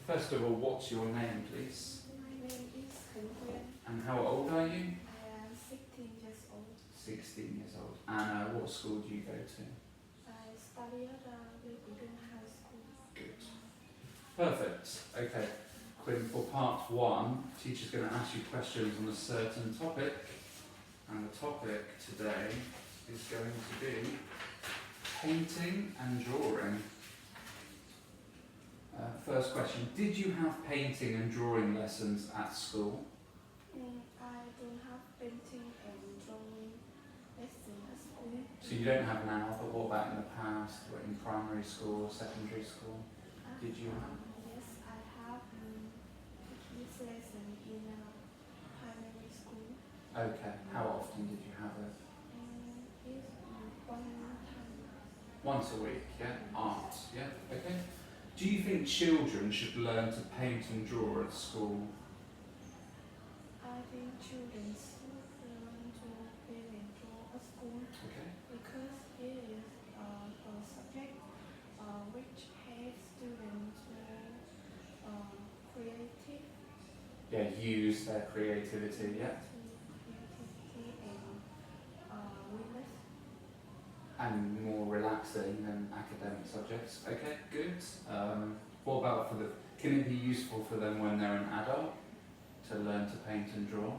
First of all, what's your name, please? My name is Khánh. And how old are you? I am 16 years old. 16 years old. And what school do you go to? I study at Quyên High School. Good. Perfect. Okay. Quyên, for part one, teacher's going to ask you questions on a certain topic. And the topic today is going to be painting and drawing. First question, did you have painting and drawing lessons at school? I don't have painting and drawing lessons at school. So you don't have now, but what about in the past, or in primary school, secondary school? Did you have? Yes, I have this lesson in primary school. Okay, how often did you have it? It's one time. Once a week, yeah? Art, yeah? Okay. Do you think children should learn to paint and draw at school? I think children should learn to paint and draw at school. Okay. Because it is a subject which helps students to creative. Yeah, use their creativity, yeah? Creativity and relax. And more relaxing than academic subjects. Okay, good. What about for can it be useful for them when they're an adult to learn to paint and draw?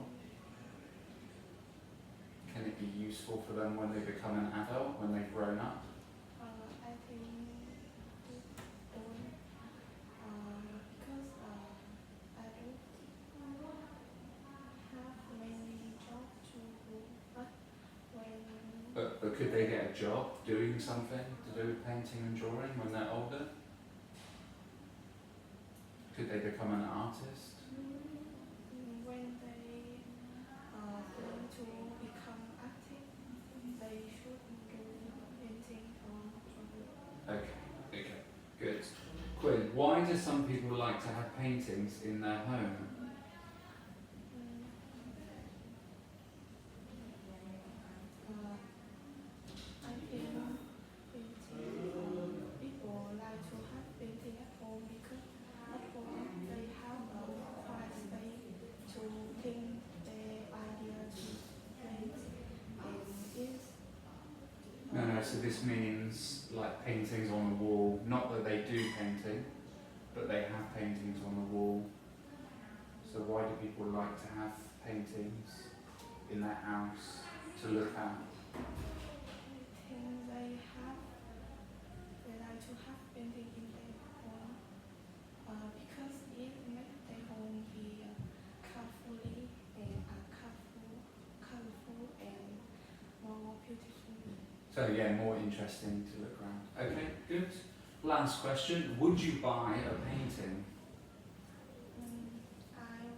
Can it be useful for them when they become an adult, when they've grown up? I think it don't because I don't have many jobs to do, but when But could they get a job doing something to do with painting and drawing when they're older? Could they become an artist? when they going to become active, they should do painting or drawing. Okay, good. Quyên, why do some people like to have paintings in their home? I think people like to have painting at home because at home they have a quiet space to think their idea to paint, and it's No, so this means like paintings on the wall, not that they do painting, but they have paintings on the wall. So why do people like to have paintings in their house to look at? thing they like to have painting in their home because it makes their home be colorful and more beautiful. So yeah, more interesting to look around. Okay, good. Last question, would you buy a painting? I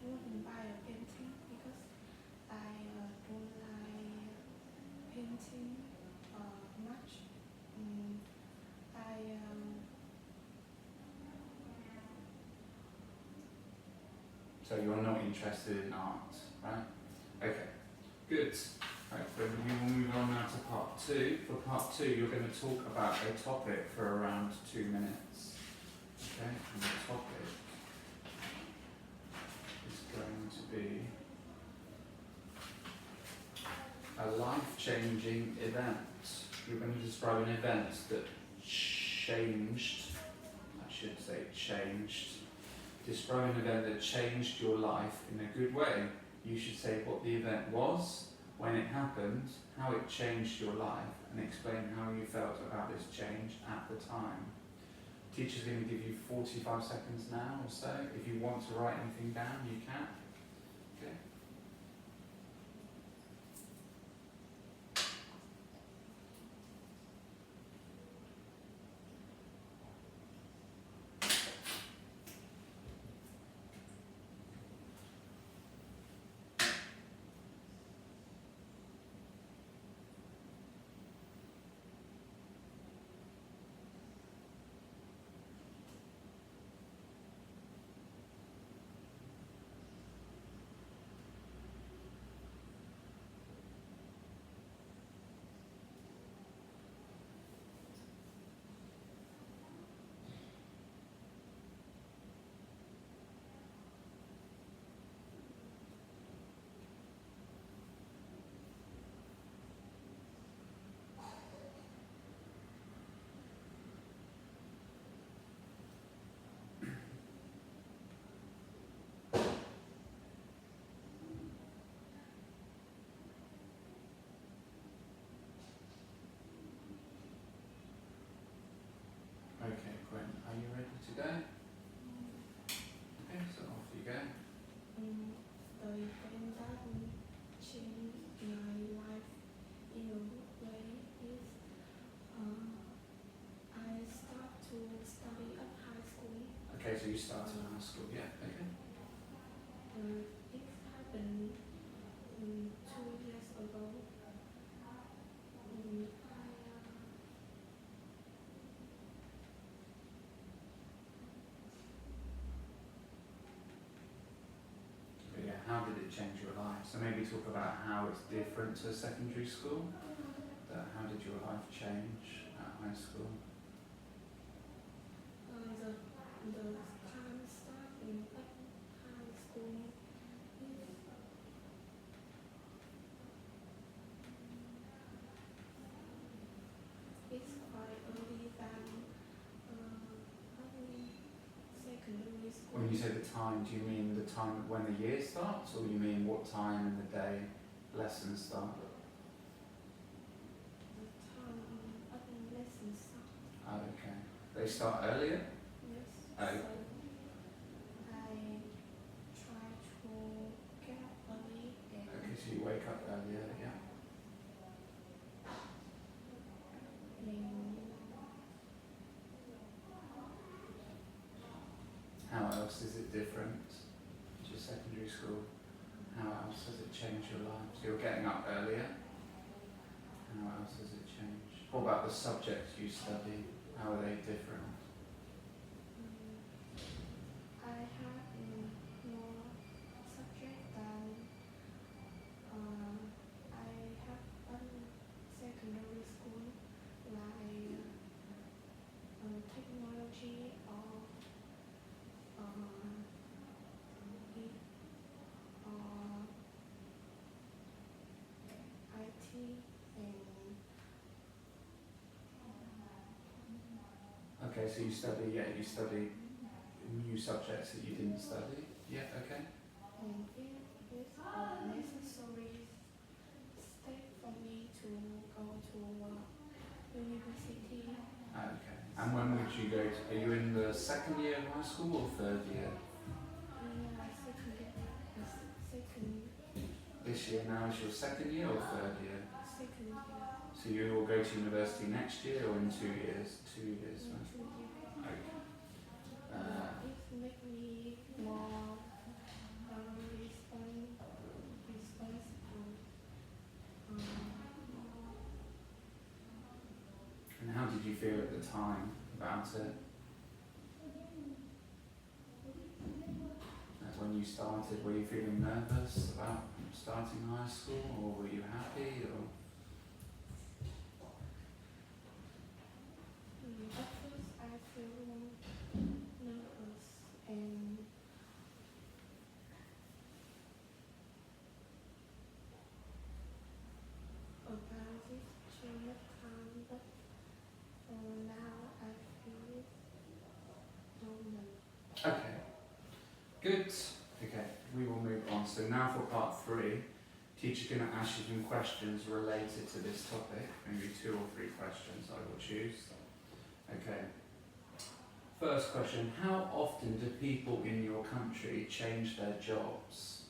wouldn't buy a painting because I don't like painting much. So you're not interested in art, right? Okay, good. Right, then we will move on now to part two. For part two, you're going to talk about a topic for around 2 minutes. Okay, and the topic is going to be a life-changing event. You're going to describe an event that changed, I should say changed. Describe an event that changed your life in a good way. You should say what the event was, when it happened, how it changed your life, and explain how you felt about this change at the time. Teacher's going to give you 45 seconds now or so. If you want to write anything down, you can. Okay. Okay, so you started high school, yeah, okay. It happened 2 years ago. But yeah, how did it change your life? So maybe talk about how it's different to secondary school. How did your life change at high school? The time starting at high school is quite early than secondary school. When you say the time, do you mean the time when the year starts, or you mean what time in the day lessons start? The time at lesson start. Oh, okay. They start earlier? Yes. Oh. So I try to get up early and Okay, so you wake up earlier, yeah. How else is it different to secondary school? How else has it changed your life? So you're getting up earlier. How else has it changed? What about the subjects you study? How are they different? I have more subject than I have in secondary school, like technology or IT and Okay, so you study new subjects that you didn't study? Yeah, okay. and it is a necessary step for me to go to university. Okay. And when would you go to, are you in the second year of high school or third year? In my second. This year now is your second year or third year? Second year. So you will go to university next year or in 2 years? 2 years, In right? 2 years. Okay. It makes me more responsible. And how did you feel at the time about it? When you started, were you feeling nervous about starting high school, or were you happy? Or At first I feel nervous and about this change of time, but now I feel normal. okay, good. Okay, we will move on. So now for part 3, teacher's going to ask you some questions related to this topic. Maybe 2 or 3 questions I will choose. Okay. First question, how often do people in your country change their jobs?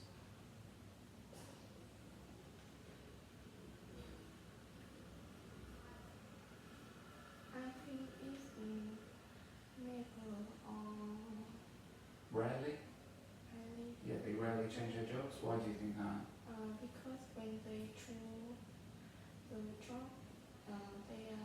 I think it's never or Rarely? rarely. Yeah, they rarely change their jobs. Why do you think that? Because when they choose the job, they are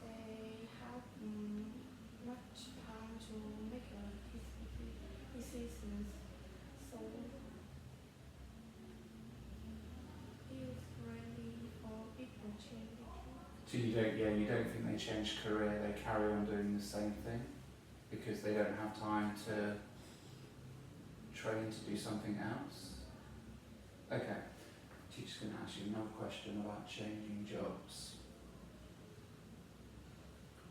they have much time to make a decision. So it's ready for people change. So you don't think they change career, they carry on doing the same thing because they don't have time to train to do something else? Okay, teacher's going to ask you another question about changing jobs.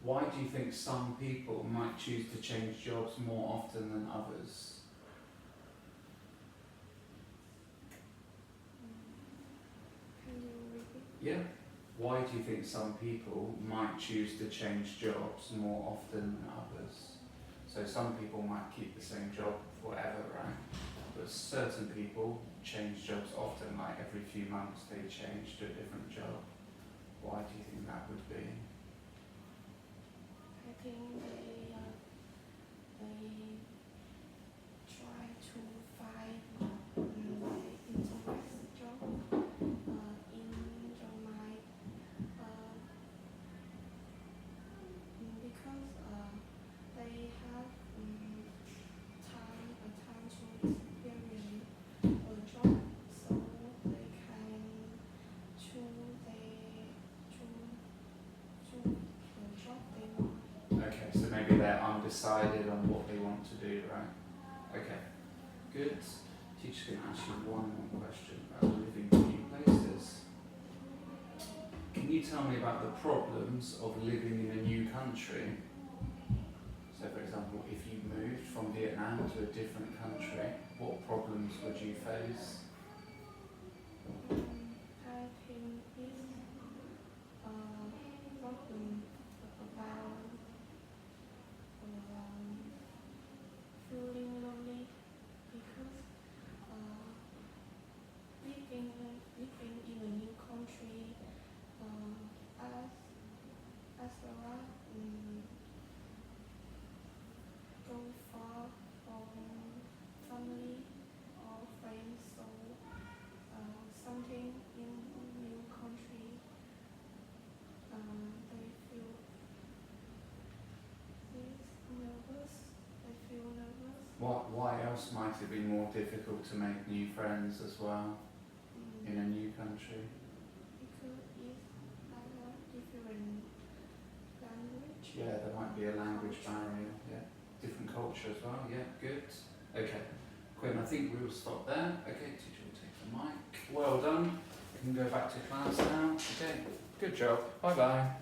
Why do you think some people might choose to change jobs more often than others? Can you repeat? Yeah. Why do you think some people might choose to change jobs more often than others? So some people might keep the same job forever, right? but certain people change jobs often, like every few months they change to a different job. Why do you think that would be? I think they try to find their interest job in your mind because they have time to experience a job, so they can choose the job they want. Okay, so maybe they're undecided on what they want to do, right? Okay, good. Teacher can ask you one more question about living in new places. Can you tell me about the problems of living in a new country? So for example, if you moved from Vietnam to a different country, what problems would you face? I think it's a problem about feeling lonely because living in a new country as well as go far from family or friends, so something in new country they feel nervous. Why else might it be more difficult to make new friends as well in a new country? Because it's like a different language. Yeah, there might be a language barrier, yeah. Different culture as well, yeah, good. Okay, Quyên, I think we will stop there. Okay, teacher will take the mic. Well done. You can go back to class now. Okay, good job. Bye bye.